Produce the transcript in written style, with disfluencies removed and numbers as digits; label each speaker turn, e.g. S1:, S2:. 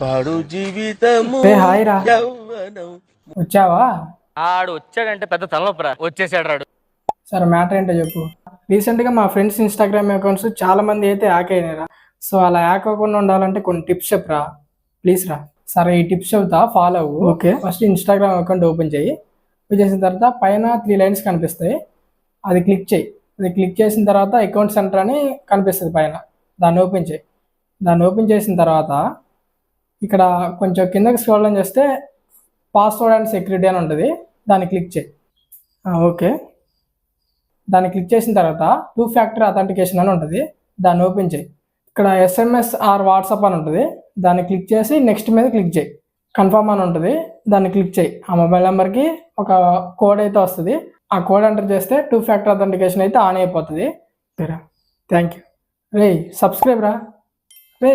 S1: పాడు జీవితము
S2: రే హాయ్ రా,
S1: యవ్వనం.
S2: వచ్చావా?
S3: ఆడు వచ్చాడంటే పెద్ద తలనొప్పరా. వచ్చేసాడు రాడు.
S2: సరే మ్యాటర్ ఏంటో చెప్పు. రీసెంట్గా మా ఫ్రెండ్స్ ఇన్స్టాగ్రామ్ అకౌంట్స్ చాలా మంది అయితే హ్యాక్ అయినారా. సో అలా హ్యాక్ అవ్వకుండా ఉండాలంటే కొన్ని టిప్స్ చెప్పరా ప్లీజ్ రా. సరే ఈ టిప్స్ చెబుతా, ఫాలో అవ్వు. Okay, first Instagram account open చేయి. ఓపెన్ చేసిన తర్వాత పైన 3 లైన్స్ కనిపిస్తాయి, అది క్లిక్ చేయి. అది క్లిక్ చేసిన తర్వాత అకౌంట్ సెంటర్ అని కనిపిస్తుంది పైన, దాన్ని ఓపెన్ చేయి. దాన్ని ఓపెన్ చేసిన తర్వాత ఇక్కడ కొంచెం కిందకి స్క్రోల్ డౌన్ చేస్తే పాస్వర్డ్ అండ్ సెక్యూరిటీ అని ఉంటుంది, దాన్ని క్లిక్ చేయి. ఓకే, దాన్ని క్లిక్ చేసిన తర్వాత 2 ఫ్యాక్టర్ అథెంటికేషన్ అని ఉంటుంది, దాన్ని ఓపెన్ చేయి. ఇక్కడ SMS ఆర్ వాట్సాప్ అని ఉంటుంది, దాన్ని క్లిక్ చేసి నెక్స్ట్ మీద క్లిక్ చేయి. కన్ఫర్మ్ అని ఉంటుంది, దాన్ని క్లిక్ చేయి. ఆ మొబైల్ నెంబర్కి ఒక కోడ్ అయితే వస్తుంది, ఆ కోడ్ ఎంటర్ చేస్తే 2 ఫ్యాక్టర్ అథెంటికేషన్ అయితే ఆన్ అయిపోతుంది. Thank you. రే సబ్స్క్రైబ్ రా. రే.